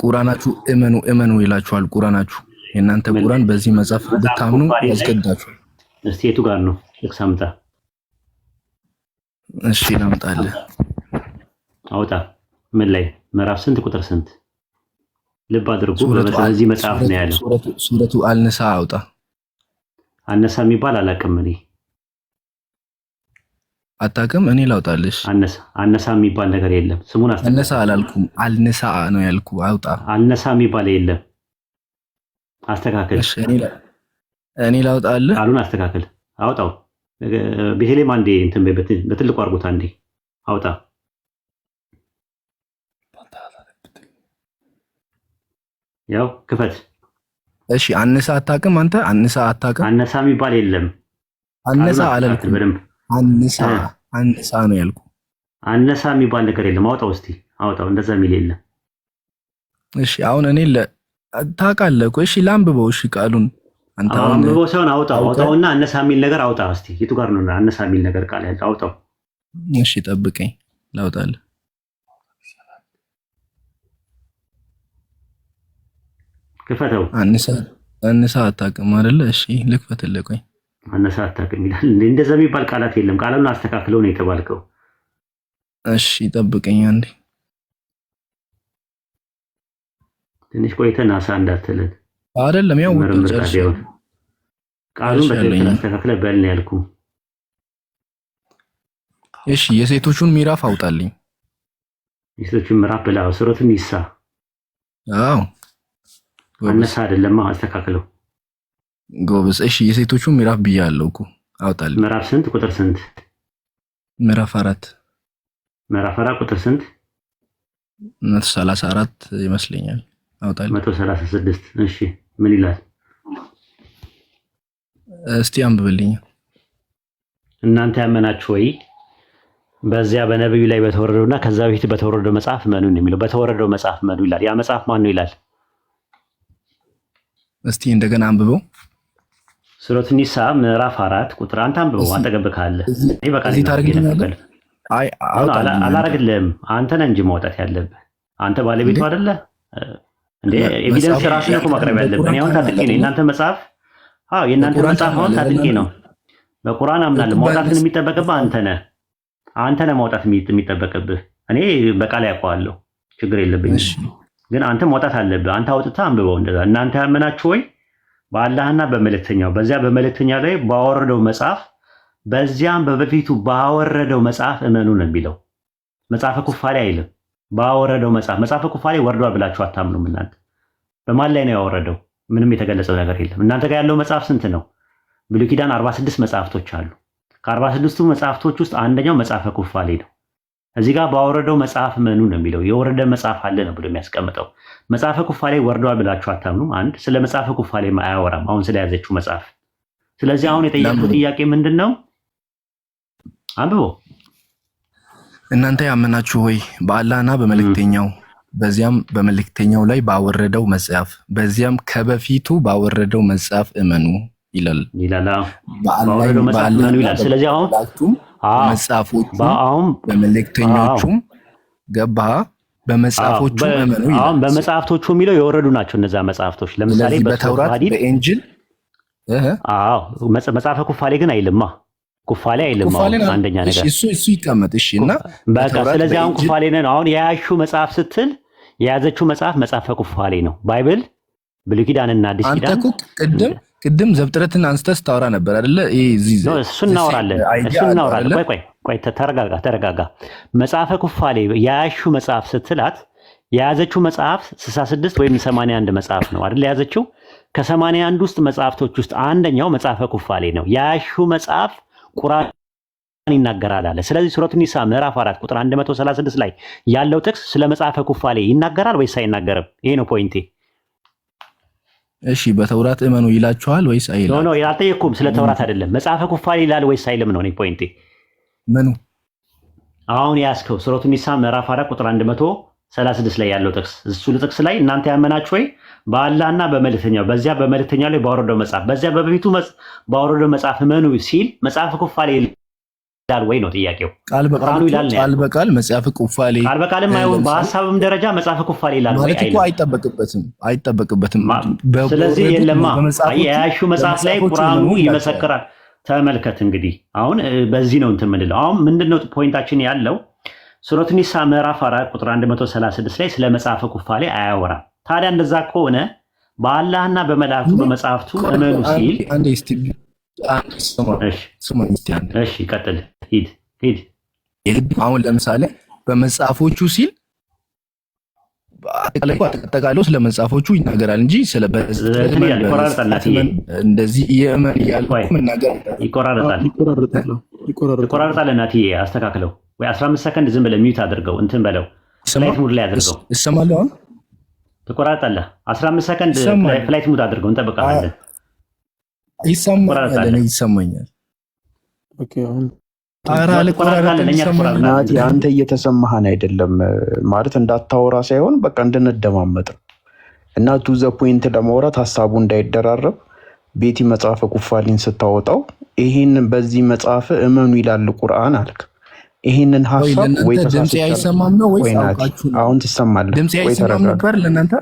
ቁራናችሁ እመኑ ይላችኋል። ቁራናችሁ የእናንተ ቁራን በዚህ መጽሐፍ እንድታምኑ ያስገድዳችኋል። እስቲ የቱ ጋር ነው ጥቅስ አምጣ። እሺ ላምጣልህ። አውጣ። ምን ላይ ምዕራፍ ስንት ቁጥር ስንት? ልብ አድርጉ። በዚህ መጽሐፍ ነው ያለው። ሱረቱ አልነሳ አውጣ። አነሳ የሚባል አላውቅም እኔ። አታውቅም? እኔ ላውጣልሽ። አነሳ የሚባል ነገር የለም። ስሙን አነሳ አላልኩም፣ አልነሳ ነው ያልኩ። አውጣ። አልነሳ የሚባል የለም። አስተካክል። እኔ ላውጣልህ። ቃሉን አስተካክል። አውጣው። ቤተልሔም አንዴ እንትን በትልቁ አድርጎት አንዴ አውጣ። ያው ክፈት። እሺ አነሳ አታውቅም አንተ? አነሳ አታውቅም? አነሳ የሚባል የለም። አነሳ አላልኩም። በደምብ አንሳ ነው ያልኩ። አነሳ የሚባል ነገር የለም። አውጣው እስቲ አውጣው። እንደዛ የሚል የለም። እሺ አሁን እኔ ታውቃለህ እኮ። እሺ ላንብበው። እሺ ቃሉን አንተ አንብበው ሳይሆን አውጣውና አነሳ የሚል ነገር አውጣ እስቲ። የቱ ጋር ነው አነሳ የሚል ነገር ቃል ያለው? አውጣው። እሺ ጠብቀኝ፣ ላውጣልህ። ክፈተው። አነሳ አታውቅም አይደለ? እሺ ልክፈትልህ። ቆይ አነሳ አታውቅም ይላል። እንደዛ የሚባል ቃላት የለም። ቃሉን አስተካክለው ነው የተባልከው። እሺ ጠብቀኝ አንዴ። ትንሽ ቆይተህ ናሳ እንዳትለን አይደለም። ያው ቃሉን በትክክል አስተካክለህ በል ነው ያልኩህ። እሺ የሴቶቹን ምዕራፍ አውጣልኝ። የሴቶቹን ምዕራፍ ብላ ሱረቱ ኒሳ። አዎ አነሳ አይደለም፣ አስተካክለው ጎበዝ። እሺ የሴቶቹን ምዕራፍ ብያለሁ እኮ አውጣልኝ። ምዕራፍ ስንት ቁጥር ስንት? ምዕራፍ 4 ምዕራፍ 4 ቁጥር ስንት? 134 ይመስለኛል። አውጣልኝ። 136 እሺ ምን ይላል? እስቲ አንብብልኝ። እናንተ ያመናችሁ ወይ በዚያ በነብዩ ላይ በተወረደውና ከዛ በፊት በተወረደው መጽሐፍ መኑ ነው የሚለው። በተወረደው መጽሐፍ መኑ ይላል። ያ መጽሐፍ ማን ነው ይላል? እስቲ እንደገና አንብበው። ሱረቱ ኒሳ ምዕራፍ 4 ቁጥር አንተ አንብበው። አጠገብህ ካለ እኔ በቃ አላረግልህም። አንተ ነህ እንጂ ማውጣት ያለብህ። አንተ ባለቤቱ አይደለ እንዴ? ኤቪደንስ ራስህ እኮ ማቅረብ ያለብህ። እኔ አሁን ታጥቄ ነው የእናንተ መጽሐፍ። አዎ የእናንተ መጽሐፍ አሁን ታጥቄ ነው። በቁርአን አምናለሁ። ማውጣት ግን የሚጠበቅብህ አንተ ነህ ማውጣት የሚጠበቅብህ። እኔ በቃል ያውቀዋለሁ፣ ችግር የለብኝም። ግን አንተ ማውጣት አለብህ። አንተ አውጥተህ አንብበው። እንደዛ እናንተ ያመናችሁ ወይ በአላህና በመልእክተኛው በዚያ በመልእክተኛው ላይ ባወረደው መጽሐፍ በዚያም በበፊቱ ባወረደው መጽሐፍ እመኑ ነው የሚለው። መጽሐፈ ኩፋሌ አይልም። ባወረደው መጽሐፍ መጽሐፈ ኩፋሌ ወርዷል ብላችሁ አታምኑም እናንተ። በማን ላይ ነው ያወረደው? ምንም የተገለጸው ነገር የለም። እናንተ ጋር ያለው መጽሐፍ ስንት ነው? ብሉይ ኪዳን 46 መጽሐፍቶች አሉ። ከ46ቱ መጽሐፍቶች ውስጥ አንደኛው መጽሐፈ ኩፋሌ ነው። እዚህ ጋር ባወረደው መጽሐፍ እመኑ ነው የሚለው። የወረደ መጽሐፍ አለ ነው ብሎ የሚያስቀምጠው። መጽሐፈ ኩፋሌ ወርዷል ብላችሁ አታምኑም። አንድ ስለ መጽሐፈ ኩፋሌ አያወራም አሁን ስለያዘችው መጽሐፍ። ስለዚህ አሁን የጠየቁት ጥያቄ ምንድን ነው? አንብቦ እናንተ ያመናችሁ ሆይ በአላህና በመልእክተኛው በዚያም በመልእክተኛው ላይ ባወረደው መጽሐፍ በዚያም ከበፊቱ ባወረደው መጽሐፍ እመኑ ይላል። ባወረደው መጽሐፍ እመኑ ይላል። ስለዚህ አሁን መጽሐፎቹ በመልእክተኞቹም ገባ በመጽሐፎቹ እመኑ ይላል። አሁን በመጽሐፍቶቹ የሚለው የወረዱ ናቸው እነዛ መጽሐፍቶች። ለምሳሌ በተውራት በኢንጂል መጽሐፈ ኩፋሌ ግን አይልማ። ኩፋሌ አይልም። አንደኛ ነገር እሱ ይቀመጥ። እሺ እና በቃ ስለዚህ አሁን ኩፋሌ ነው። አሁን የያዝሽው መጽሐፍ ስትል የያዘችው መጽሐፍ መጽሐፈ ኩፋሌ ነው። ባይብል፣ ብሉይ ኪዳንና አዲስ ኪዳን። አንተ እኮ ቅድም ዘፍጥረትን አንስተህ ስታወራ ነበር አይደለ? እሱን እናወራለን። ቆይ ተረጋጋ። መጽሐፈ ኩፋሌ የያዝሽው መጽሐፍ ስትላት የያዘችው መጽሐፍ 66 ወይም 81 መጽሐፍ ነው አይደል? የያዘችው ከ81 ውስጥ መጽሐፍቶች ውስጥ አንደኛው መጽሐፈ ኩፋሌ ነው። የያዝሽው መጽሐፍ ቁርአን ይናገራል አለ። ስለዚህ ሱረቱ ኒሳ ምዕራፍ 4 ቁጥር 136 ላይ ያለው ጥቅስ ስለ መጽሐፈ ኩፋሌ ይናገራል ወይስ አይናገርም? ይሄ ነው ፖይንቴ። እሺ በተውራት እመኑ ይላችኋል ወይስ አይልም? ኖ ያልጠየኩም ስለ ተውራት አይደለም። መጽሐፈ ኩፋሌ ይላል ወይስ አይልም ነው ፖይንቴ። ምኑ አሁን ያስከው ሱረቱ ኒሳ ምዕራፍ 4 ቁጥር 136 ላይ ያለው ጥቅስ እሱ ጥቅስ ላይ እናንተ ያመናችሁ ወይ በአላህና በመልእክተኛው በዚያ በመልእክተኛው ላይ ባወረደው መጽሐፍ በዚያ በበፊቱ ባወረደው መጽሐፍ እመኑ ሲል መጽሐፈ ኩፋሌ ይላል ወይ ነው ጥያቄው። ቁርአኑ ይላል ነው ቃል በቃል መጽሐፈ ኩፋሌ ቃል በቃልም አይሆን በሐሳብም ደረጃ መጽሐፈ ኩፋሌ ይላል ወይ አይልም? አይጠበቅበትም። ስለዚህ የለማ የያሹ መጽሐፍ ላይ ቁርአኑ ይመሰክራል። ተመልከት እንግዲህ አሁን በዚህ ነው እንትን የምንለው። አሁን ምንድነው ፖይንታችን ያለው ሱረቱ ኒሳ ምዕራፍ 4 ቁጥር 136 ላይ ስለ መጽሐፈ ኩፋሌ አያወራም። ታዲያ እንደዛ ከሆነ በአላህና በመላእክቱ በመጽሐፍቱ እመኑ ሲል እሺ ቀጥል ሂድ አሁን ለምሳሌ በመጽሐፎቹ ሲል አጠቃላይ ስለ መጽሐፎቹ ይናገራል እንጂ ስለ እንደዚህ የእመን ያለው መናገር ይቆራረጣል። እናትዬ አስተካክለው ወይ 15 ሰከንድ ዝም ብለህ ሚውት አድርገው እንትን በለው ፍላይት ሙድ ላይ አድርገው። እሰማለሁ አሁን ትቆራረጣለህ። 15 ሰከንድ ፍላይት ሙድ አድርገው እንጠብቃለን። ይሰማኛል። ኦኬ አሁን አንተ እየተሰማህን አይደለም ማለት እንዳታወራ ሳይሆን በቃ እንድንደማመጥ እና ቱ ዘ ፖይንት ለማውራት ሀሳቡ እንዳይደራረብ ቤቲ መጽሐፈ ኩፋሌን ስታወጣው ይሄንን በዚህ መጽሐፍ እመኑ ይላል ቁርአን አልክ። ይሄንን ሀሳብ ወይ ድምጽ አይሰማም ነው ወይ አሁን ትሰማለህ? ድምጽ አይሰማም ነበር ለእናንተ?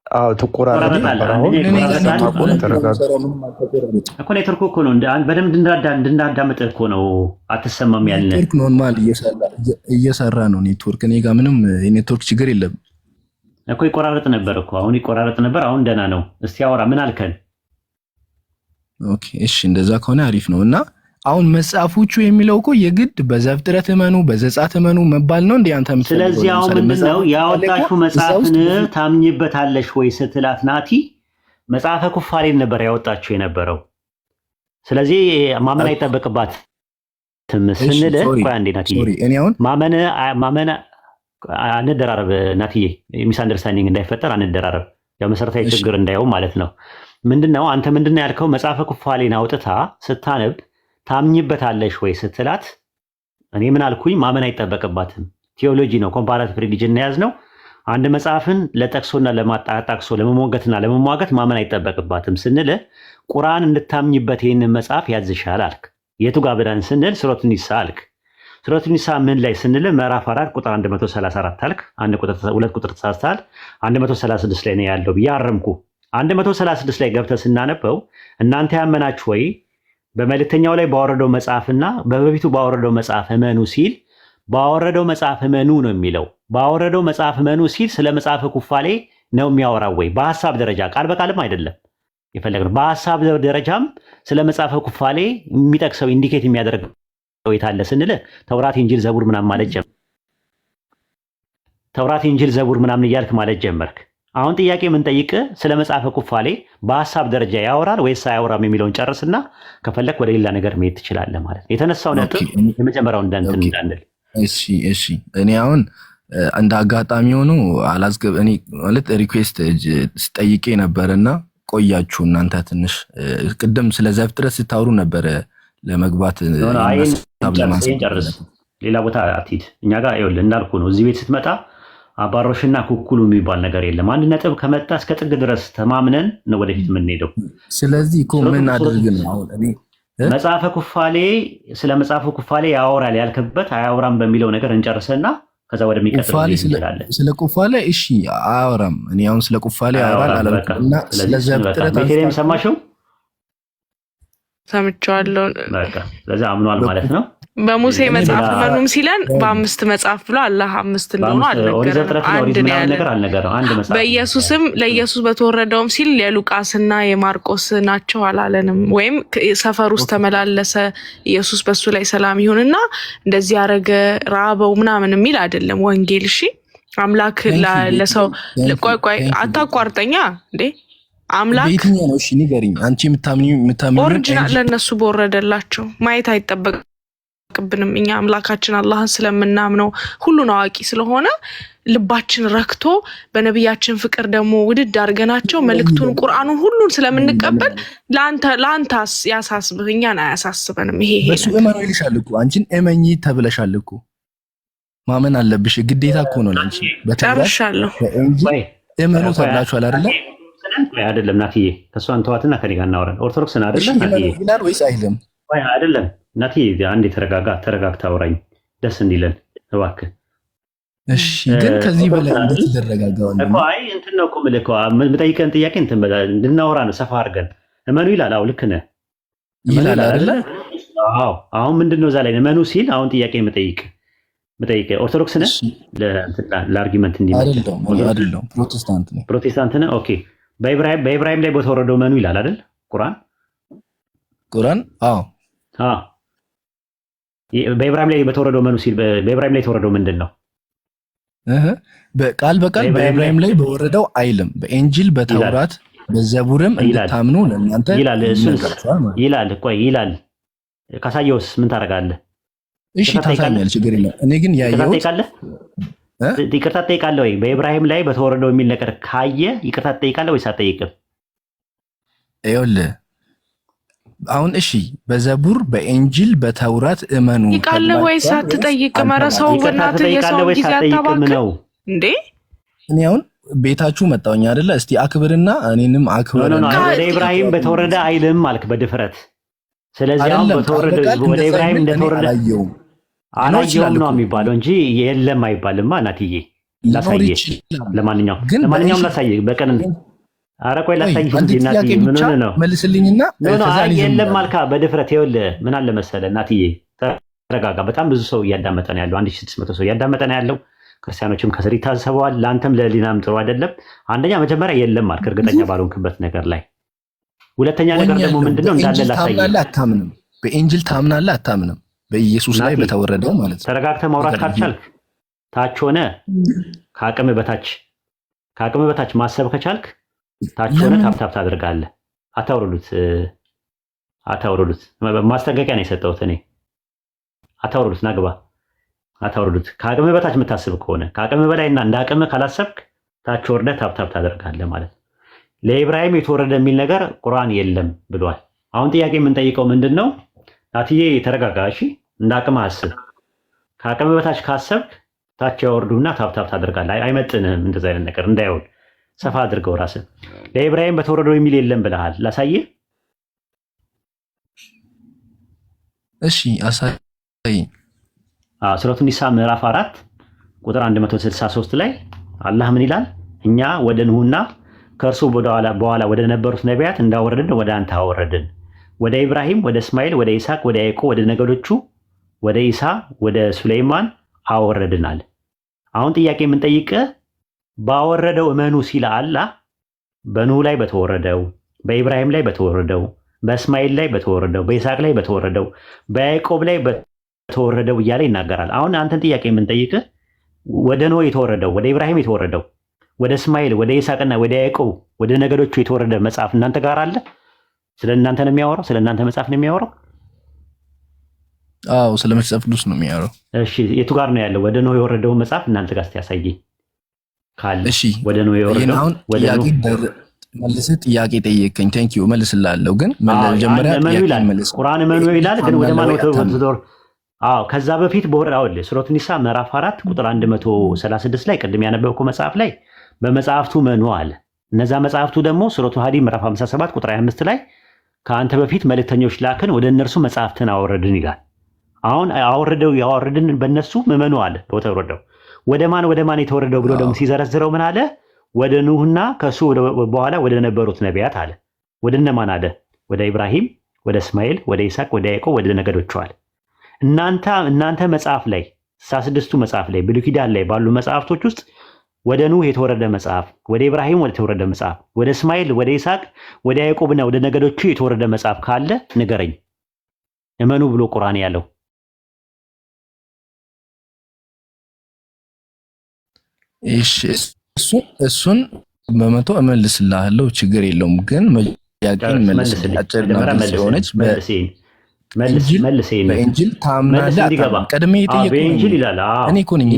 አዎ ትቆራረጣለህ። አሁን እኮ ኔትወርክ እኮ ነው በደምብ እንድናዳምጥ እኮ ነው። አትሰማም ያለ ኔትወርክ ኖርማል እየሰራ ነው ኔትወርክ። እኔ ጋር ምንም የኔትወርክ ችግር የለም እኮ። ይቆራረጥ ነበር እኮ አሁን ይቆራረጥ ነበር። አሁን ደህና ነው። እስቲ አውራ ምን አልከን? ኦኬ እሺ እንደዛ ከሆነ አሪፍ ነው። እና አሁን መጽሐፎቹ የሚለው እኮ የግድ በዘፍጥረት እመኑ በዘጸአት እመኑ መባል ነው እንዴ አንተ የምትፈልገው? ስለዚህ አሁን ምንድነው ያወጣችሁ መጽሐፍን ታምኝበታለሽ ወይ ስትላት ናቲ መጽሐፈ ኩፋሌን ነበር ያወጣችሁ የነበረው። ስለዚህ ማመን አይጠበቅባትም ስንል ቆይ አንዴ ናቲ ማመን አንደራረብ ናቲዬ፣ ሚስ አንደርስታንዲንግ እንዳይፈጠር አንደራረብ፣ ያው መሰረታዊ ችግር እንዳይው ማለት ነው። ምንድነው አንተ ምንድነው ያልከው? መጽሐፈ ኩፋሌን አውጥታ ስታነብ ታምኝበታለሽ ወይ ስትላት እኔ ምን አልኩኝ? ማመን አይጠበቅባትም። ቲዮሎጂ ነው ኮምፓራቲቭ ሪሊጅን ነው ያዝነው። አንድ መጽሐፍን ለጠቅሶና ለማጣጣቅሶ ለመሞገትና ለመሟገት ማመን አይጠበቅባትም ስንል ቁርአን እንድታምኝበት ይሄንን መጽሐፍ ያዝሻል አልክ። የቱ ጋር ብለን ስንል ሱረቱ ኒሳ አልክ። ሱረቱ ኒሳ ምን ላይ ስንል ምዕራፍ 4 ቁጥር 134 አልክ። ሁለት ቁጥር ተሳስተሃል። 136 ላይ ነው ያለው ብዬ አረምኩ። 136 ላይ ገብተህ ስናነበው እናንተ ያመናችሁ ወይ በመልእክተኛው ላይ ባወረደው መጽሐፍና በበፊቱ ባወረደው መጽሐፍ እመኑ ሲል ባወረደው መጽሐፍ እመኑ ነው የሚለው። ባወረደው መጽሐፍ እመኑ ሲል ስለ መጽሐፈ ኩፋሌ ነው የሚያወራው ወይ? በሐሳብ ደረጃ ቃል በቃልም አይደለም የፈለግነው። በሐሳብ ደረጃም ስለ መጽሐፈ ኩፋሌ የሚጠቅሰው ኢንዲኬት የሚያደርገው የታለ ስንል ተውራት፣ ኢንጂል፣ ዘቡር ምናምን ማለት ጀመርክ። ተውራት፣ ኢንጂል፣ ዘቡር ምናምን እያልክ ማለት ጀመርክ። አሁን ጥያቄ ምን ጠይቅ? ስለ መጽሐፈ ኩፋሌ በሐሳብ ደረጃ ያወራል ወይስ አያወራም የሚለውን ጨርስና ከፈለክ ወደ ሌላ ነገር መሄድ ትችላለህ ማለት ነው። የተነሳው ነጥብ የመጀመሪያው እንዳንል። እሺ እኔ አሁን እንደ አጋጣሚ ሆኖ እኔ ማለት ሪኩዌስት ጠይቄ ነበርና ቆያችሁ እናንተ ትንሽ ቅድም ስለ ዘፍጥረት ስታወሩ ነበር ለመግባት ጨርስ። ሌላ ቦታ አትሂድ። እኛ ጋር ይኸውልህ እንዳልኩ ነው። እዚህ ቤት ስትመጣ አባሮሽና ኩኩሉ የሚባል ነገር የለም። አንድ ነጥብ ከመጣ እስከ ጥግ ድረስ ተማምነን ነው ወደፊት የምንሄደው። ስለዚህ እኮ ምን አድርግን አሁን እኔ መጽሐፈ ኩፋሌ ስለ መጽሐፈ ኩፋሌ ያወራል ያልክበት አያወራም በሚለው ነገር እንጨርሰና ከዛ ወደሚቀጥለው እንሄዳለን። ስለ ኩፋሌ እሺ አያወራም። እኔ አሁን ስለ ኩፋሌ ያወራል አላልኩና ስለ ዘፍጥረት ቤተልሔም ሰማሽው? ሰምቻለሁ። በቃ ስለዚህ አምኗል ማለት ነው። በሙሴ መጽሐፍ መኑም ሲለን በአምስት መጽሐፍ ብሎ አላህ አምስት እንደሆነ አልነገረም። አንድ ነው ያለው። በኢየሱስም ለኢየሱስ በተወረደውም ሲል የሉቃስና የማርቆስ ናቸው አላለንም። ወይም ሰፈር ውስጥ ተመላለሰ ኢየሱስ በሱ ላይ ሰላም ይሁንና እንደዚህ ያረገ ራበው ምናምን የሚል አይደለም ወንጌል። እሺ አምላክ ለሰው ቆይ አታቋርጠኛ እንዴ አምላክ በየትኛው ነው? እሺ ንገሪኝ። አንቺ የምታምኚው ኦሪጂናል ለነሱ በወረደላቸው ማየት አይጠበቅብንም። እኛ አምላካችን አላህን ስለምናምነው ሁሉን አዋቂ ስለሆነ ልባችን ረክቶ በነቢያችን ፍቅር ደግሞ ውድድ አድርገናቸው መልእክቱን ቁርአኑን ሁሉን ስለምንቀበል ለአንተ ያሳስብህ እኛን አያሳስበንም። ይሄ በሱ እመኑ ይልሻል እኮ አንቺን እመኚ ተብለሻል እኮ ማመን አለብሽ። ግዴታ እኮ ነው ለአንቺ። በተጨረሻለሁ እመኑ ተብላችኋል አይደለ? አይደለም ናትዬ፣ ከሷን ተዋትና ከኔ ጋር እናወራለን። ኦርቶዶክስን አይደለም ናትዬ ይላል ወይስ አይልም? አይደለም እናቴ አንድ ተረጋግታ አውራኝ ደስ እንዲለን እባክህ። እሺ ግን ከዚህ በላይ እንዴት ይደረጋጋው እኮ? አይ እንትን ነው እኮ የምልህ እኮ የምጠይቀን ጥያቄ እንትን እንድናወራ ነው ሰፋ አድርገን። እመኑ ይላል። አዎ ልክ ነህ ይላል አይደለ? አዎ አሁን ምንድነው እዛ ላይ እመኑ ሲል አሁን ጥያቄ መጠይቅ ኦርቶዶክስ ነህ? ለአርጊመንት እንዲመጣ አይደለም ፕሮቴስታንት ነህ? ኦኬ በኢብራሂም ላይ በተወረደው እመኑ ይላል አይደል? ቁርአን አዎ በኢብራሂም ላይ በተወረደው እመኑ ሲል በኢብራሂም ላይ የተወረደው ምንድን ነው? በቃል በኢብራሂም ላይ በወረደው አይልም። በኢንጂል በተውራት በዘቡርም እንድታምኑ ለእናንተ ይላል። ይላል ቆይ ይላል። ካሳየውስ ምን ታደርጋለህ? እሺ ታሳኛለህ፣ ችግር የለም። እኔ ግን ያየሁት ይቅርታ ትጠይቃለህ ወይ? በኢብራሂም ላይ በተወረደው የሚል ነገር ካየ ይቅርታ ትጠይቃለህ ወይስ አትጠይቅም? ይኸውልህ አሁን እሺ በዘቡር በኢንጂል በተውራት እመኑ ይቃለህ ወይስ አትጠይቅም? ኧረ ሰው በእናትህ የሰው ጊዜ አታባክን እንዴ! እኔ አሁን ቤታችሁ መጣሁኝ አይደለ? እስቲ አክብርና እኔንም አክብርና ወደ ኢብራሂም በተወረደ አይልም አልክ በድፍረት። ስለዚህ አሁን በተወረደ ወደ ኢብራሂም እንደተወረደ አላየውም ነው የሚባለው እንጂ የለም አይባልማ። እናትዬ ላሳየህ፣ ለማንኛውም ላሳየህ በቀን ኧረ ቆይ ላሳየህ እንጂ እናትዬ ምን ሆነህ ነው? መልስልኝና የለም አልካ በድፍረት። ይኸውልህ ምን አለ መሰለህ እናትዬ ተረጋጋ። በጣም ብዙ ሰው እያዳመጠ ነው ያለው፣ 1600 ሰው እያዳመጠ ነው ያለው። ክርስቲያኖችም ከስር ይታዘበዋል። ለአንተም ለሊናም ጥሩ አይደለም። አንደኛ መጀመሪያ የለም አልክ እርግጠኛ ባልሆንክበት ነገር ላይ። ሁለተኛ ነገር ደግሞ ምንድነው እንዳለ ላሳየህ። በኢንጂል ታምናለህ አታምንም? በኢየሱስ ላይ በተወረደው ማለት ነው። ተረጋግተህ ማውራት ካልቻልክ ታች ሆነ ከአቅምህ በታች ማሰብ ከቻልክ ታች ሆነ ታፕታፕ ታደርጋለህ። አታውርዱት። ማስጠንቀቂያ ነው የሰጠሁት እኔ። አታውርዱት፣ ናግባ አታውርዱት። ከአቅምህ በታች የምታስብ ከሆነ ከአቅምህ በላይና እንደ አቅምህ ካላሰብክ ታች ወርደህ ታፕታፕ ታደርጋለህ ማለት ነው። ለኢብራሂም የተወረደ የሚል ነገር ቁርአን የለም ብሏል። አሁን ጥያቄ የምንጠይቀው ምንድን ነው? ናትዬ ተረጋጋ እሺ። እንደ አቅምህ አስብ። ከአቅምህ በታች ካሰብክ ታች ያወርዱና ታፕታፕ ታደርጋለህ። አይመጥንህም እንደዛ አይነት ነገር እንዳይሆን ሰፋ አድርገው ራስህ። ለኢብራሂም በተወረደው የሚል የለም ብለሃል። ላሳየህ። እሺ አሳይ። ሱረቱ ኒሳ ምዕራፍ 4 ቁጥር 163 ላይ አላህ ምን ይላል? እኛ ወደ ኑህና ከእርሱ በኋላ ወደ ነበሩት ነቢያት እንዳወረድን ወደ አንተ አወረድን። ወደ ኢብራሂም፣ ወደ እስማኤል፣ ወደ ይስሐቅ፣ ወደ ያዕቆብ፣ ወደ ነገዶቹ፣ ወደ ኢሳ፣ ወደ ሱለይማን አወረድናል። አሁን ጥያቄ የምንጠይቅህ ባወረደው እመኑ ሲል አላህ በኑህ ላይ በተወረደው፣ በኢብራሂም ላይ በተወረደው፣ በእስማኤል ላይ በተወረደው፣ በይስሐቅ ላይ በተወረደው፣ በያዕቆብ ላይ በተወረደው እያለ ይናገራል። አሁን አንተን ጥያቄ የምንጠይቅህ ወደ ኖህ የተወረደው፣ ወደ ኢብራሂም የተወረደው፣ ወደ እስማኤል፣ ወደ ይስሐቅና ወደ ያዕቆብ፣ ወደ ነገዶቹ የተወረደ መጽሐፍ እናንተ ጋር አለ? ስለ እናንተ ነው የሚያወራው? ስለ እናንተ መጽሐፍ ነው የሚያወራው? አዎ ስለ መጽሐፍ ቅዱስ ነው የሚያወራው። እሺ የቱ ጋር ነው ያለው? ወደ ኖህ የወረደው መጽሐፍ እናንተ ጋር ያሳየኝ ካለ። እሺ ወደ ኖህ የወረደው መልሰህ ጥያቄ ጠየቀኝ። ቴንክ ዩ መልስልሃለሁ። ግን መጀመሪያ ቁርአን እመኑ ይላል፣ ግን ወደ ማን ተወርዶ? አዎ ከዛ በፊት በወረዳው ሱረቱ ኒሳ ምዕራፍ 4 ቁጥር 136 ላይ ቅድም ያነበብኩ መጽሐፍ ላይ በመጽሐፍቱ መኑ አለ። እነዛ መጽሐፍቱ ደግሞ ሱረቱ ሀዲድ ምዕራፍ 57 ቁጥር 25 ላይ ከአንተ በፊት መልእክተኞች ላክን ወደ እነርሱ መጽሐፍትን አወረድን ይላል። አሁን ያወረድን በእነሱ መኑ አለ ተወረደው። ወደ ማን የተወረደው ብሎ ደግሞ ሲዘረዝረው ምን አለ? ወደ ኑህና ከሱ በኋላ ወደ ነበሩት ነቢያት አለ። ወደ እነማን አለ? ወደ ኢብራሂም፣ ወደ እስማኤል፣ ወደ ይስሐቅ፣ ወደ ያዕቆብ፣ ወደ ነገዶቹ አለ። እናንተ መጽሐፍ ላይ 66ቱ መጽሐፍ ላይ ብሉይ ኪዳን ላይ ባሉ መጽሐፍቶች ውስጥ ወደ ኑህ የተወረደ መጽሐፍ፣ ወደ ኢብራሂም ወደ ተወረደ መጽሐፍ፣ ወደ እስማኤል፣ ወደ ይስሐቅ፣ ወደ ያዕቆብና ወደ ነገዶቹ የተወረደ መጽሐፍ ካለ ንገረኝ። እመኑ ብሎ ቁርአን ያለው እሱን በመቶ እመልስልሃለሁ፣ ችግር የለውም። ግን ያቄን በኢንጂል ታምናለህ? ቀድሜ እኔ እኮ ነኝ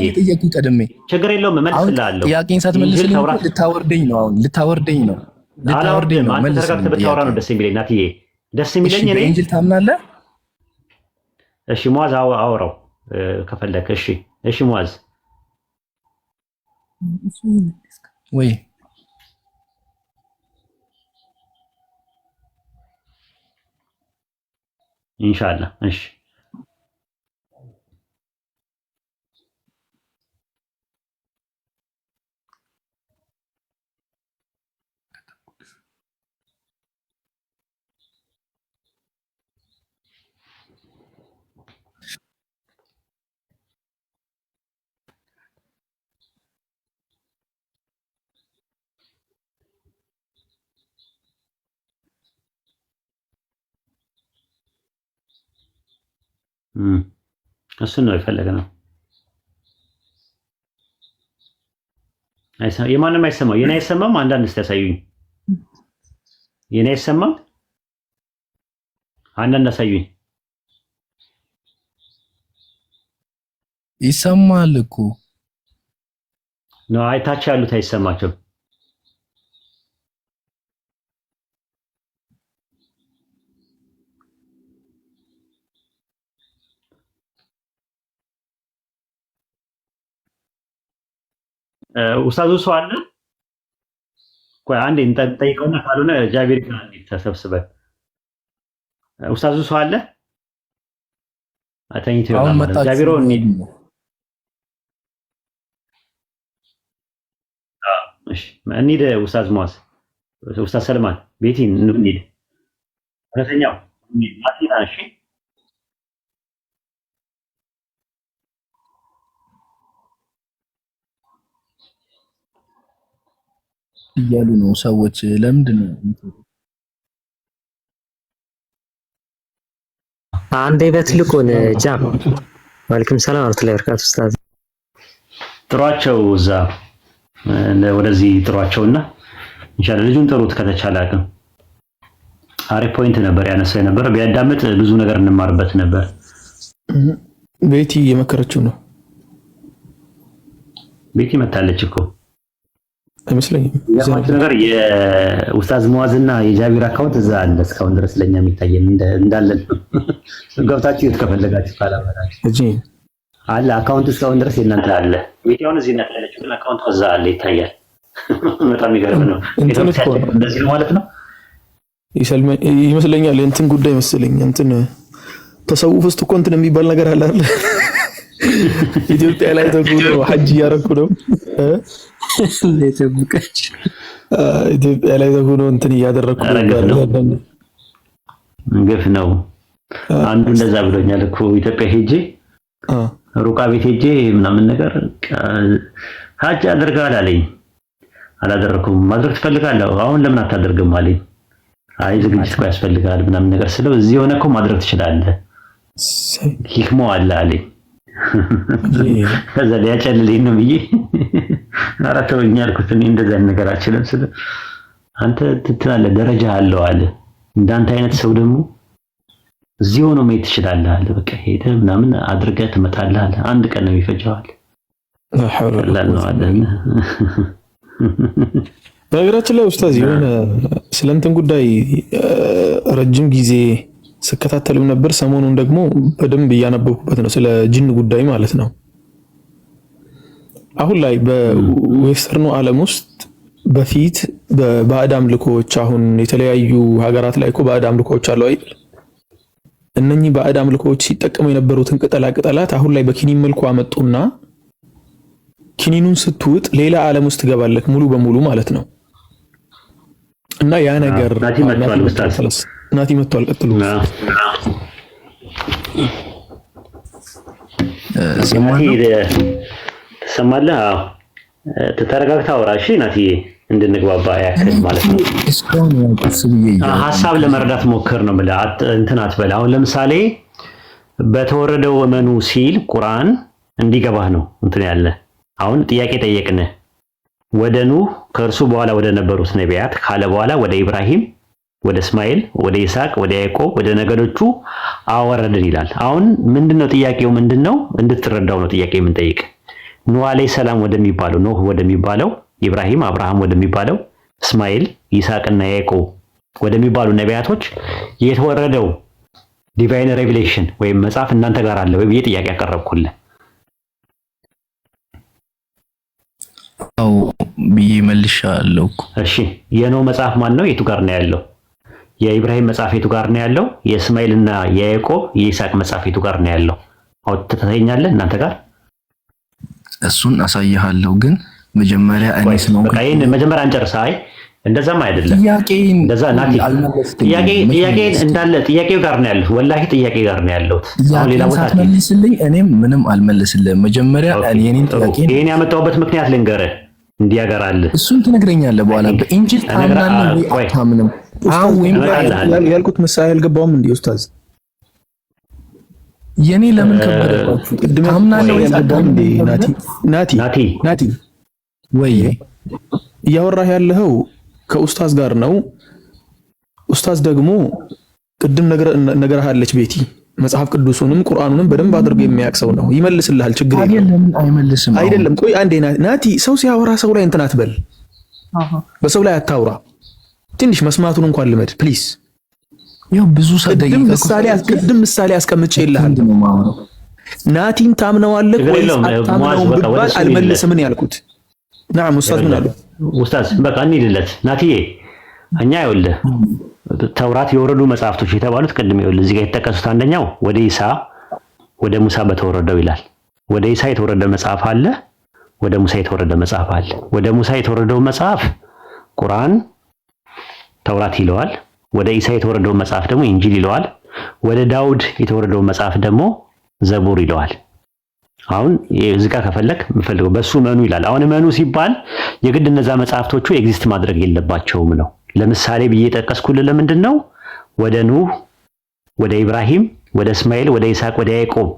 የጠየኩህ ቀድሜ። ችግር የለውም እመልስልሃለሁ። ጥያቄን ሳትመልስልኝ ልታወርደኝ ነው። አሁን ልታወርደኝ ነው። ተረጋግተህ ብታወራ ነው ደስ የሚለኝ ናትዬ፣ ደስ የሚለኝ እኔ። በኢንጂል ታምናለህ? እሺ ሙአዝ አውራው ከፈለክ። እሺ ሙአዝ ወይ ኢንሻአላህ። እሺ እሱን ነው የፈለግነው። የማንም አይሰማው። የኔ አይሰማም። አንዳንድ እስቲ ያሳዩኝ። የኔ አይሰማም። አንዳንድ አሳዩኝ። ይሰማል እኮ ነው። አይታች ያሉት አይሰማቸው። ኡስታዙ ሰው አለ? ቆይ አንዴ እንጠይቀውና ካልሆነ ጃቢር ጋር ተሰብስበን ኡስታዙ ሰው አለ? አተኝቶ ይሆናል። ጃቢሮ እንሂድ። እሺ እንሂድ። ኡስታዝ ሙአዝ፣ ኡስታዝ ሰልማን፣ ቤቲ እንሂድ። ሁለተኛው እንሂድ። ማቲና እሺ እያሉ ነው ሰዎች። ለምንድን ነው አንዴ በትልቁን ጃም ወአለይኩም ሰላም ወራህመቱላሂ ወበረካቱ። ኡስታዝ ጥሯቸው፣ እዛ ወደዚህ ጥሯቸውና ኢንሻአላህ ልጁን ጥሩት ከተቻለ አቅም። አሪፍ ፖይንት ነበር ያነሳው ነበር። ቢያዳምጥ ብዙ ነገር እንማርበት ነበር። ቤቲ እየመከረችው ነው። ቤቲ መታለች እኮ አይመስለኝም። ያማችሁ ነገር የኡስታዝ ሙአዝና የጃቢር አካውንት እዛ አለ። እስካሁን ድረስ ለኛ የሚታየን እንዳለ ገብታችሁ የተከፈለጋችሁ ካላመናችሁ እጂ አለ አካውንት እስካሁን ድረስ የእናንተ አለ። ቤቲውን እዚህ እናት ያለችው ግን አካውንት እዛ አለ ይታያል። በጣም ይገርም ነው። እንደዚህ ነው ማለት ነው ይመስለኛል። እንትን ጉዳይ መሰለኝ እንትን ተሰውፍ ውስጥ እኮ እንትን የሚባል ነገር አለ አይደል? ኢትዮጵያ ላይ ተጉሎ ሐጅ ያረኩ ነው ለተብቀች ኢትዮጵያ ላይ ተጉሎ እንትን ያደረኩ ነው። ግፍ ነው። አንዱ እንደዛ ብሎኛል እኮ ኢትዮጵያ ሄጄ ሩቃ ቤት ሄጄ ምናምን ነገር ሐጅ አድርጋል አለኝ። አላደረኩም። ማድረግ ትፈልጋለህ? አሁን ለምን አታደርግም አለኝ። አይ ዝግጅት እኮ ያስፈልጋል ምናምን ነገር ስለው እዚህ ሆነ እኮ ማድረግ ትችላለህ ሂክማው አለ አለኝ። ከዛ ሊያጨልልኝ ነው ብዬ ኧረ ተወኝ አልኩት። እኔ እንደዛ ነገር አልችልም ስለ አንተ ትላለህ ደረጃ አለው አለ። እንዳንተ አይነት ሰው ደግሞ እዚህ ሆኖ መሄድ ትችላለህ አለ። በቃ ሄደህ ምናምን አድርገህ ትመጣለህ አለ። አንድ ቀን ነው የሚፈጀው አለ። በነገራችን ላይ ኡስታዝ የሆነ ስለ እንትን ጉዳይ ረጅም ጊዜ ስከታተልም ነበር። ሰሞኑን ደግሞ በደንብ እያነበብኩበት ነው፣ ስለ ጂን ጉዳይ ማለት ነው። አሁን ላይ በዌስተርኑ ዓለም ውስጥ በፊት በባዕድ አምልኮዎች፣ አሁን የተለያዩ ሀገራት ላይ እኮ ባዕድ አምልኮዎች አሉ አይደል? እነኚህ ባዕድ አምልኮዎች ሲጠቀሙ የነበሩትን ቅጠላት አሁን ላይ በኪኒን መልኩ አመጡና ኪኒኑን ስትውጥ ሌላ ዓለም ውስጥ ትገባለህ ሙሉ በሙሉ ማለት ነው። እና ያ ነገር ናቲ መጥቷል። ቀጥሉ። ትሰማለህ? ተረጋግተህ አውራ እሺ ናቲ፣ እንድንግባባ ያክል ማለት ነው። ሀሳብ ለመረዳት ሞክር ነው የምልህ። እንትን አትበል። አሁን ለምሳሌ በተወረደው እመኑ ሲል ቁርአን እንዲገባህ ነው እንትን ያለ። አሁን ጥያቄ ጠየቅንህ። ወደ ኑህ ከእርሱ በኋላ ወደ ነበሩት ነቢያት ካለ በኋላ ወደ ኢብራሂም፣ ወደ እስማኤል፣ ወደ ይስሐቅ፣ ወደ ያዕቆብ፣ ወደ ነገዶቹ አወረድን ይላል። አሁን ምንድነው ጥያቄው? ምንድነው እንድትረዳው ነው ጥያቄ የምንጠይቅ። ኑህ አለይሂ ሰላም ወደሚባለው ኑህ ወደሚባለው፣ ኢብራሂም አብርሃም ወደሚባለው፣ እስማኤል ይስሐቅና ያዕቆብ ወደሚባሉ ነቢያቶች የተወረደው ዲቫይን ሬቪሌሽን ወይም መጽሐፍ እናንተ ጋር አለ ወይ ብዬ ጥያቄ ያቀረብኩልህ። አው ብዬ መልሻለሁ። እሺ የኖህ መጽሐፍ ማን ነው? የቱ ጋር ነው ያለው? የኢብራሂም መጽሐፍ የቱ ጋር ነው ያለው? የእስማኤልና የያዕቆብ የይስሐቅ መጽሐፍ የቱ ጋር ነው ያለው? አውጥተኸኛለህ እናንተ ጋር እሱን አሳይሃለሁ። ግን መጀመሪያ እኔ ስለው ይሄን መጀመሪያ አንጨርስ። አይ እንደዛም አይደለም። እንደዛ ናቲ ጥያቄ እንዳለ ጥያቄው ጋር ነው ያለው። ወላሂ ጥያቄ ጋር ነው ያለው። አሁን ሌላ ቦታ አትመልስልኝ። እኔም ምንም አልመልስልህም። መጀመሪያ እኔን ጥያቄ ይሄን ያመጣሁበት ምክንያት ልንገርህ እንዲያገራልህ። እሱን ትነግረኛለህ በኋላ። በኢንጂል ታምናለህ ወይ አታምንም? ያልኩት ምሳሌ አልገባውም እንዴ ኡስታዝ? የኔ ለምን ከበደባችሁ? ታምናለህ ወይ አታምንም? ናቲ ወይ እያወራህ ያለኸው ከኡስታዝ ጋር ነው። ኡስታዝ ደግሞ ቅድም ነገርሃለች ቤቲ መጽሐፍ ቅዱሱንም ቁርአኑንም በደንብ አድርጎ የሚያውቅ ሰው ነው። ይመልስልሃል። ችግር የለም። አይደለም ቆይ አንዴ ናቲ፣ ሰው ሲያወራ ሰው ላይ እንትን አትበል። በሰው ላይ አታውራ። ትንሽ መስማቱን እንኳን ልመድ ፕሊዝ። ያው ብዙ ሰደኝ ቅድም ምሳሌ አስቀምጬልሃል። ናቲን ታምነዋለህ ወይስ አታምነውም ብባል አልመልስም ነው ያልኩት። ናም ኡስታዝ ምን አሉ? ኡስታዝ በቃ እንሂድለት ናቲዬ። እኛ ይኸውልህ ተውራት የወረዱ መጽሐፍቶች የተባሉት ቅድም ይኸውልህ እዚህ ጋር የተጠቀሱት አንደኛው ወደ ኢሳ ወደ ሙሳ በተወረደው ይላል። ወደ ኢሳ የተወረደ መጽሐፍ አለ፣ ወደ ሙሳ የተወረደ መጽሐፍ አለ። ወደ ሙሳ የተወረደው መጽሐፍ ቁርአን ተውራት ይለዋል። ወደ ኢሳ የተወረደው መጽሐፍ ደግሞ ኢንጂል ይለዋል። ወደ ዳውድ የተወረደው መጽሐፍ ደግሞ ዘቡር ይለዋል። አሁን እዚህ ጋር ከፈለክ የምፈልገው በሱ መኑ ይላል። አሁን መኑ ሲባል የግድ እነዛ መጽሐፍቶቹ ኤግዚስት ማድረግ የለባቸውም ነው። ለምሳሌ ብዬ ጠቀስኩልህ። ለምንድን ነው ወደ ኑህ፣ ወደ ኢብራሂም፣ ወደ እስማኤል፣ ወደ ይስሐቅ፣ ወደ ያዕቆብ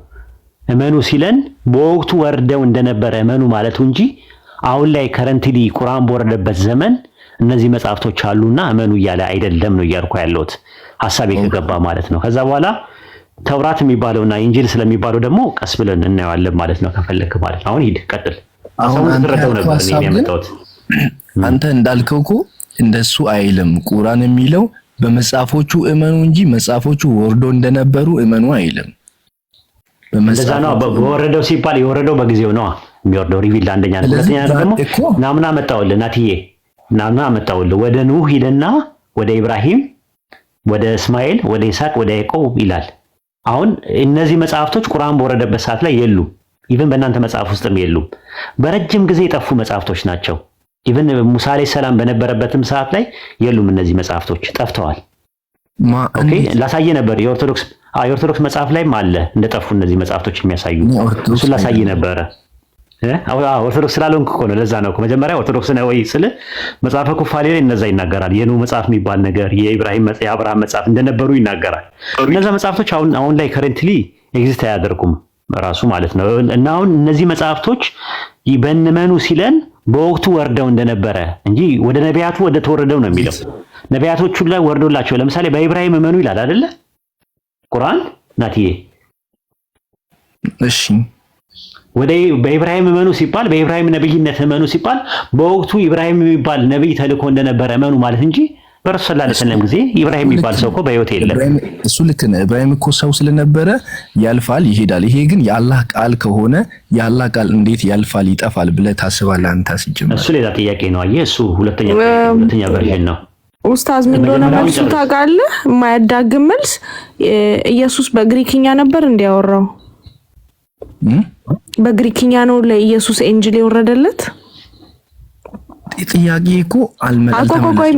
እመኑ ሲለን በወቅቱ ወርደው እንደነበረ እመኑ ማለቱ እንጂ አሁን ላይ ከረንትሊ ቁርአን በወረደበት ዘመን እነዚህ መጽሐፍቶች አሉና እመኑ እያለ አይደለም ነው እያልኩ ያለሁት። ሐሳቤ ከገባ ማለት ነው። ከዛ በኋላ ተውራት የሚባለውና ኢንጂል ስለሚባለው ደግሞ ቀስ ብለን እናየዋለን ማለት ነው ከፈለክ ማለት ነው። አሁን ሂድ ቀጥል። አሁን ተረዳው ነበር እኔ ያመጣሁት። አንተ እንዳልከው እኮ እንደሱ አይልም። ቁርአን የሚለው በመጽሐፎቹ እመኑ እንጂ መጽሐፎቹ ወርዶ እንደነበሩ እመኑ አይልም። እንደዛ ነው። በወረደው ሲባል የወረደው በጊዜው ነው የሚወርደው ሪቪል አንደኛ ነው። ሁለተኛ ደግሞ ናምና መጣውልህ ናትዬ፣ ናምና መጣውልህ ወደ ኑህ ይልና ወደ ኢብራሂም፣ ወደ እስማኤል፣ ወደ ይስሐቅ፣ ወደ ያዕቆብ ይላል። አሁን እነዚህ መጽሐፍቶች ቁርአን በወረደበት ሰዓት ላይ የሉም። ኢቭን በእናንተ መጽሐፍ ውስጥም የሉም። በረጅም ጊዜ የጠፉ መጽሐፍቶች ናቸው። ኢቭን ሙሳ አለይሂ ሰላም በነበረበትም ሰዓት ላይ የሉም። እነዚህ መጽሐፍቶች ጠፍተዋል። ኦኬ ላሳየ ነበር። የኦርቶዶክስ መጽሐፍ ላይም አለ እንደጠፉ እነዚህ መጽሐፍቶች የሚያሳዩ እሱ ላሳየ ነበረ። ኦርቶዶክስ ስላልሆንክ እኮ ነው። ለዛ ነው እኮ መጀመሪያ ኦርቶዶክስ ነው ወይ ስለ መጽሐፈ ኩፋሌ ላይ እነዛ ይናገራል። የኑ መጽሐፍ የሚባል ነገር የኢብራሂም መጽሐፍ የአብርሃም መጽሐፍ እንደነበሩ ይናገራል። እነዛ መጽሐፍቶች አሁን ላይ ከረንትሊ ኤግዚስት አያደርጉም ራሱ ማለት ነው። እና አሁን እነዚህ መጽሐፍቶች በእንመኑ ሲለን በወቅቱ ወርደው እንደነበረ እንጂ ወደ ነቢያቱ ወደ ተወረደው ነው የሚለው። ነቢያቶቹ ላይ ወርዶላቸው ለምሳሌ በኢብራሂም እመኑ ይላል አይደለ ቁርአን ናትዬ? እሺ በኢብራሂም እመኑ ሲባል በኢብራሂም ነብይነት እመኑ ሲባል በወቅቱ ኢብራሂም የሚባል ነብይ ተልኮ እንደነበረ እመኑ ማለት እንጂ በረሱ ሰለላሁ ዐለይሂ ወሰለም ጊዜ ኢብራሂም የሚባል ሰው እኮ በህይወት የለም። እሱ ልክ ነው። ኢብራሂም እኮ ሰው ስለነበረ ያልፋል ይሄዳል። ይሄ ግን የአላህ ቃል ከሆነ የአላህ ቃል እንዴት ያልፋል ይጠፋል ብለህ ታስባለህ አንተ? ሲጀምር እሱ ሌላ ጥያቄ ነው። አየህ እሱ ሁለተኛ ቨርዥን ነው። ኡስታዝ ምን እንደሆነ መልሱ ታውቃለህ? የማያዳግም መልስ። ኢየሱስ በግሪክኛ ነበር እንዲያወራው በግሪክኛ ነው ለኢየሱስ ኤንጅል የወረደለት። ጥያቄ እኮ ቆይ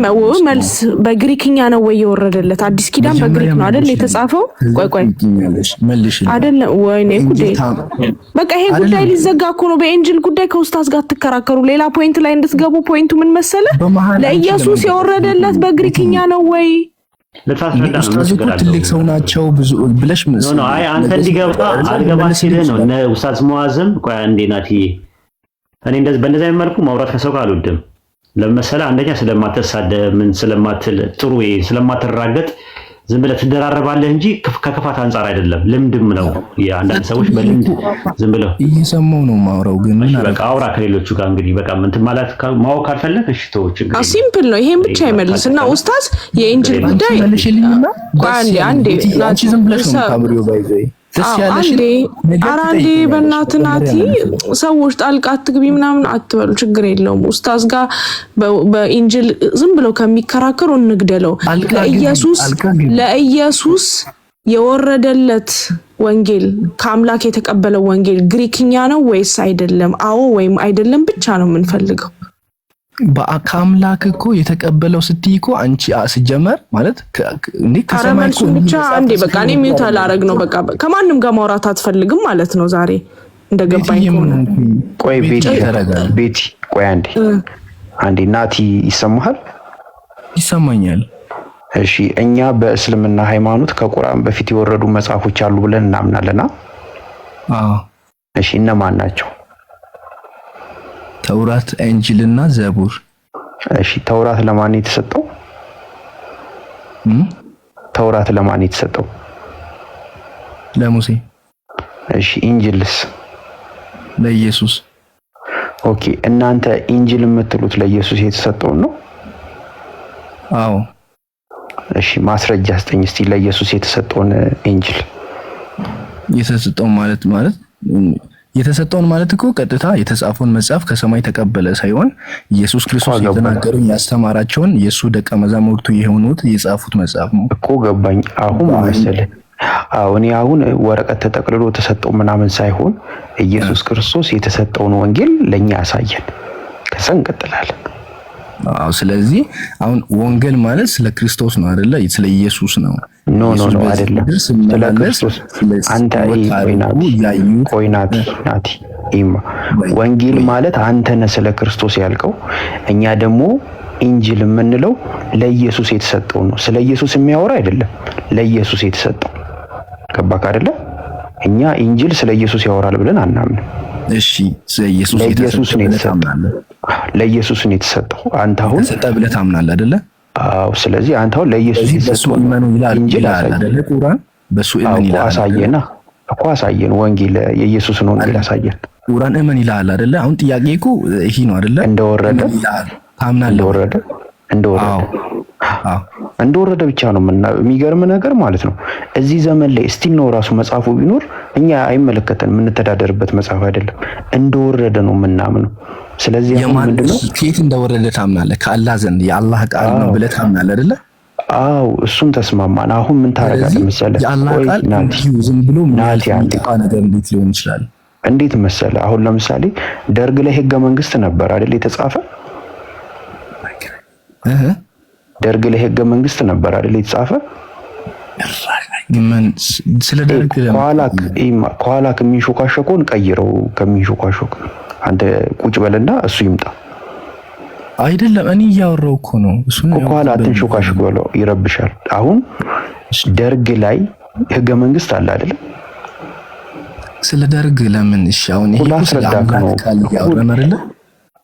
መልስ በግሪክኛ ነው ወይ የወረደለት? አዲስ ኪዳን በግሪክ ነው አይደል የተጻፈው? ቆይ አይደል ወይኔ ጉዴ! በቃ ይሄ ጉዳይ ሊዘጋ እኮ ነው። በኤንጅል ጉዳይ ከኡስታዝ ጋር ትከራከሩ። ሌላ ፖይንት ላይ እንድትገቡ። ፖይንቱ ምን መሰለ? ለኢየሱስ የወረደለት በግሪክኛ ነው ወይ? ኡስታዝ እኮ ትልቅ ሰው ናቸው ብዙ ብለሽ ነው። አይ አንተ እንዲገባ አልገባ ሲልህ ነው። እነ ኡስታዝ ሙአዝም ቆይ አንዴ ናትዬ፣ እኔ በእንደዚህ አይነት መልኩ ማውራት ከሰው ጋር አልወድም። ለምሳሌ አንደኛ ስለማትሳደብ ምን ስለማትል ጥሩ ስለማትራገጥ ዝም ብለህ ትደራረባለህ እንጂ ከክፋት አንፃር አይደለም። ልምድም ነው። የአንዳንድ ሰዎች በልምድ ዝም ብለው እየሰማው ነው ማውራው። ግን በቃ አውራ ከሌሎቹ ጋር እንግዲህ በቃ ምን ማለት ማወቅ ካልፈለክ እሺ ተው፣ ችግር የለም። ሲምፕል ነው። ይሄን ብቻ ይመልስና ኡስታዝ የኢንጂል ጉዳይ መልሽልኝና አንዴ አንቺ ዝም ብለሽ ነው ካብሪው ባይዘይ ደስ ያለሽን አራንዴ በእናትህ ናቲ ሰዎች ጣልቃ አትግቢ ምናምን አትበሉ፣ ችግር የለውም። ኡስታዝ ጋር በኢንጂል ዝም ብለው ከሚከራከሩ እንግደለው። ለኢየሱስ የወረደለት ወንጌል ከአምላክ የተቀበለው ወንጌል ግሪክኛ ነው ወይስ አይደለም? አዎ ወይም አይደለም ብቻ ነው የምንፈልገው። ከአምላክ እኮ የተቀበለው ስትይ እኮ አንቺ ሲጀመር ማለት እንዴ ከሰማይ እኮ ብቻ አንዴ በቃ እኔ ሚውት አላረግ ነው። በቃ ከማንም ጋር ማውራት አትፈልግም ማለት ነው ዛሬ እንደገባኝ። ቆይ ቤቲ ቆይ አንዴ ናቲ ይሰማሃል? ይሰማኛል። እሺ እኛ በእስልምና ሃይማኖት ከቁርአን በፊት የወረዱ መጽሐፎች አሉ ብለን እናምናለና። እሺ እነማን ናቸው? ተውራት፣ ኢንጂልና ዘቡር። እሺ ተውራት ለማን የተሰጠው? ተውራት ለማን የተሰጠው? ለሙሴ። እሺ ኢንጂልስ? ለኢየሱስ። ኦኬ እናንተ ኢንጂል የምትሉት ለኢየሱስ የተሰጠው ነው? አዎ። እሺ ማስረጃ ስጠኝ እስቲ ለኢየሱስ የተሰጠውን ኢንጂል። የተሰጠውን ማለት እኮ ቀጥታ የተጻፈውን መጽሐፍ ከሰማይ ተቀበለ ሳይሆን ኢየሱስ ክርስቶስ የተናገረውን ያስተማራቸውን የሱ ደቀ መዛሙርቱ የሆኑት የጻፉት መጽሐፍ ነው እኮ። ገባኝ። አሁን መሰለህ እኔ አሁን ወረቀት ተጠቅልሎ ተሰጠው ምናምን ሳይሆን ኢየሱስ ክርስቶስ የተሰጠውን ወንጌል ለኛ ያሳየን፣ ከዛ እንቀጥላለን። ስለዚህ አሁን ወንጌል ማለት ስለ ክርስቶስ ነው አይደለ? ስለ ኢየሱስ ነው። ኖ አይደለም፣ ስለ ክርስቶስ። አንተ ናቲ ወንጌል ማለት አንተ ነህ ስለ ክርስቶስ ያልከው። እኛ ደግሞ ኢንጂል የምንለው ለኢየሱስ የተሰጠው ነው። ስለ ኢየሱስ የሚያወራ አይደለም፣ ለኢየሱስ የተሰጠው። ገባክ አይደለ? እኛ ኢንጂል ስለ ኢየሱስ ያወራል ብለን አናምንም። እሺ ስለ ኢየሱስ ነው የተሰጠው። አንተ አሁን ተሰጠ ብለህ ታምናለህ አይደለ? አዎ። ስለዚህ አንተ አሁን ለኢየሱስ የተሰጠው ኢማኑ ይላል አይደለ? ቁርአን በሱ ኢማን ይላል። አሳየን ወንጌል የኢየሱስን ወንጌል አሳየን። ቁርአን ኢማን ይላል አይደለ? አሁን ጥያቄ እኮ ይሄ ነው አይደለ? እንደወረደ ታምናለህ? እንደወረደ ብቻ ነው የሚገርም ነገር ማለት ነው። እዚህ ዘመን ላይ ስቲል ነው ራሱ መጽሐፉ ቢኖር እኛ አይመለከተንም፣ የምንተዳደርበት መጽሐፍ አይደለም። እንደወረደ ነው የምናምነው። ስለዚህ ምንድነው ከየት እንደወረደ ታምናለህ? ከአላህ ዘንድ የአላህ ቃል ነው ብለህ ታምናለህ አይደለ? አዎ እሱን ተስማማን። አሁን ምን ታረጋለህ መሰለህ? የአላህ ቃል ዝም ብሎ የሚያልፍ ነገር እንዴት ሊሆን ይችላል? እንዴት መሰለህ? አሁን ለምሳሌ ደርግ ላይ ህገ መንግስት ነበር አይደል የተጻፈ? ደርግ ላይ ህገ መንግስት ነበር አይደል የተጻፈ? ስለ ደርግ ከኋላ ከሚንሾካሾከውን ቀይረው፣ ከሚንሾካሾክ አንተ ቁጭ በልና እሱ ይምጣ። አይደለም እኔ እያወራሁ እኮ ነው። እሱ ከኋላ አትንሾካሾክ በለው፣ ይረብሻል። አሁን ደርግ ላይ ህገ መንግስት አለ አይደል? ስለ ደርግ ለምን? እሺ አሁን ይሄ ላስረዳክ ነው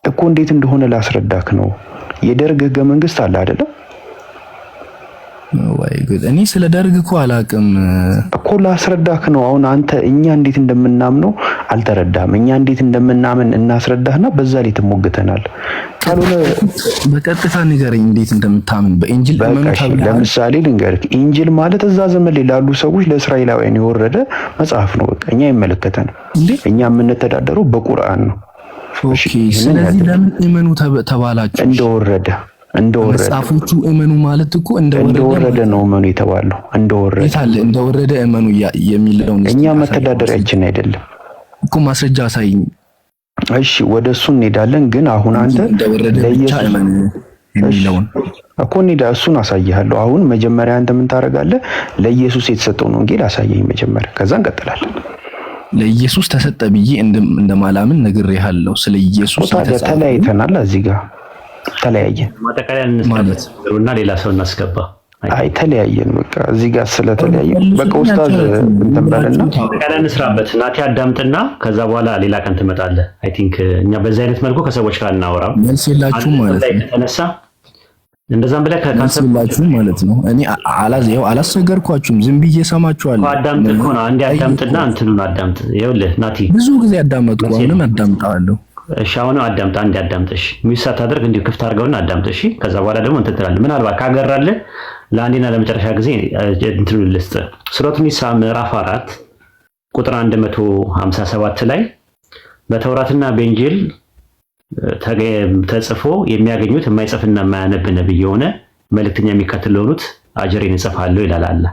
እኮ እንዴት እንደሆነ ላስረዳክ ነው። የደርግ ህገ መንግስት አለ አይደል? ወይ ጉድ! እኔ ስለ ደርግ እኮ አላውቅም እኮ ላስረዳክ ነው። አሁን አንተ እኛ እንዴት እንደምናምነው አልተረዳህም። እኛ እንዴት እንደምናምን እናስረዳህና በዛ ላይ ትሞግተናል። ካልሆነ በቀጥታ ንገረኝ እንዴት እንደምታምን። በኢንጂል ለምሳሌ ልንገርህ፣ ኢንጂል ማለት እዛ ዘመን ላይ ላሉ ሰዎች ለእስራኤላውያን የወረደ መጽሐፍ ነው። በቃ እኛ አይመለከተንም። እኛ የምንተዳደረው በቁርአን ነው። ኦኬ። ስለዚህ ለምን እመኑ ተባላችሁ? እንደወረደ መጽሐፎቹ እመኑ ማለት እኮ እንደወረደ ነው እመኑ የተባለው። እንደወረደ እመኑ የሚለው እኛ መተዳደሪያችን አይደለም እኮ። ማስረጃ አሳይኝ። እሺ ወደሱ እንሄዳለን። ግን አሁን አንተ እንደወረደ ብቻ እመኑ የሚለውን እኮ እሱን አሳይሃለሁ። አሁን መጀመሪያ አንተ ምን ታደርጋለህ? ለኢየሱስ የተሰጠውን ወንጌል አሳየኝ መጀመሪያ፣ ከዛ እንቀጥላለን። ለኢየሱስ ተሰጠ ብዬ እንደማላምን ነግሬሃለሁ። ስለ ኢየሱስ ተለያይተናል። እዚህ ጋር ተለያየን ማለት እና ሌላ ሰው እናስገባ። አይ ተለያየን። በቃ እዚህ ጋር ስለተለያየን በቃ ኡስታዝ እንተባለና ተቀዳን እንስራበት። ናቲ አዳምጥና ከዛ በኋላ ሌላ ቀን ትመጣለህ። አይ ቲንክ እኛ በዚህ አይነት መልኩ ከሰዎች ጋር እናወራም። መልስ የላችሁም ማለት ነው። ተነሳ እንደዛም ብለህ ካንሰላችሁም ማለት ነው። እኔ አላስቸገርኳችሁም፣ ዝም ብዬ ሰማችኋለሁ። አዳምጥ እኮ ነው። አንዴ አዳምጥና እንትኑን አዳምጥ። ይኸውልህ ናቲ ብዙ ጊዜ አዳመጥኩ፣ አሁንም አዳምጣለሁ። እሺ አሁን አዳምጥ፣ አንዴ አዳምጥ። እሺ ሚውት ሳታደርግ እንዲሁ ክፍት አድርገውና አዳምጥ። እሺ ከዛ በኋላ ደግሞ እንትን ትላለህ። ምናልባት ካገራለህ ለአንዴና ለመጨረሻ ጊዜ እንትኑን ልስጥ። ሱረቱ ኒሳ ምዕራፍ 4 ቁጥር 157 ላይ በተውራትና በኢንጂል ተጽፎ የሚያገኙት የማይጽፍና የማያነብ ነብይ የሆነ መልእክተኛ የሚከተል ለሆኑት አጅሬን እጽፋለሁ ይላል አለ።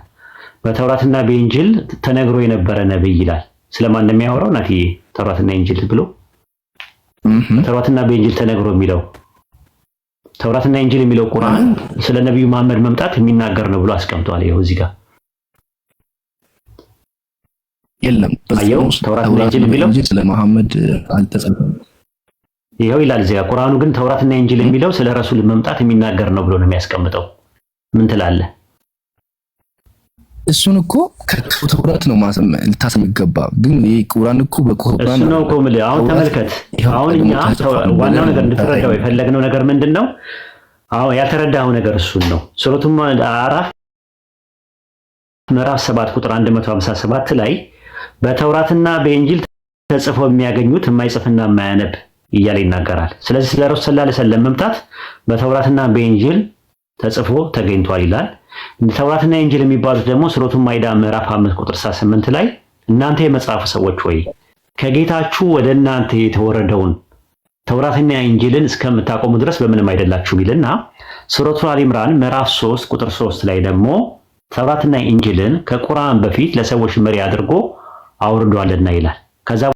በተውራትና በኢንጂል ተነግሮ የነበረ ነብይ ይላል። ስለማን እንደሚያወራው ናቲ? ተውራትና ኢንጂል ብሎ ተውራትና በኢንጂል ተነግሮ የሚለው ተውራትና ኢንጂል የሚለው ቁርአን ስለ ነብዩ መሐመድ መምጣት የሚናገር ነው ብሎ አስቀምጧል። ይኸው እዚህ ጋር የለም። አየው ተውራትና ኢንጂል የሚለው ስለ መሐመድ አልተጻፈም። ይኸው ይላል እዚህ ጋር። ቁርአኑ ግን ተውራትና ኢንጂል የሚለው ስለ ረሱል መምጣት የሚናገር ነው ብሎ ነው የሚያስቀምጠው። ምን ትላለህ? እሱን እኮ ከተውራት ነው ልታስም ይገባ። ግን ይሄ ቁርአን እኮ በቁርአን እሱ ነው እኮ የምልህ። አሁን ተመልከት። አሁን እኛ ዋናው ነገር እንድትረዳው የፈለግነው ነገር ምንድነው? አሁን ያልተረዳኸው ነገር እሱን ነው። ሱረቱ አዕራፍ ምዕራፍ 7 ቁጥር 157 ላይ በተውራትና በኢንጂል ተጽፎ የሚያገኙት የማይጽፍና የማያነብ እያለ ይናገራል። ስለዚህ ስለ ረሱል ሰለላሁ ዐለይሂ ወሰለም መምጣት በተውራትና በኢንጂል ተጽፎ ተገኝቷል ይላል። ተውራትና ኢንጂል የሚባሉት ደግሞ ሱረቱ ማይዳ ምዕራፍ 5 ቁጥር 8 ላይ እናንተ የመጽሐፉ ሰዎች ሆይ ከጌታችሁ ወደ እናንተ የተወረደውን ተውራትና ኢንጂልን እስከምታቆሙ ድረስ በምንም አይደላችሁም ይልና ሱረቱ አሊ ኢምራን ምዕራፍ 3 ቁጥር 3 ላይ ደግሞ ተውራትና ኢንጂልን ከቁርአን በፊት ለሰዎች መሪ አድርጎ አውርዷልና ይላል። ከዛ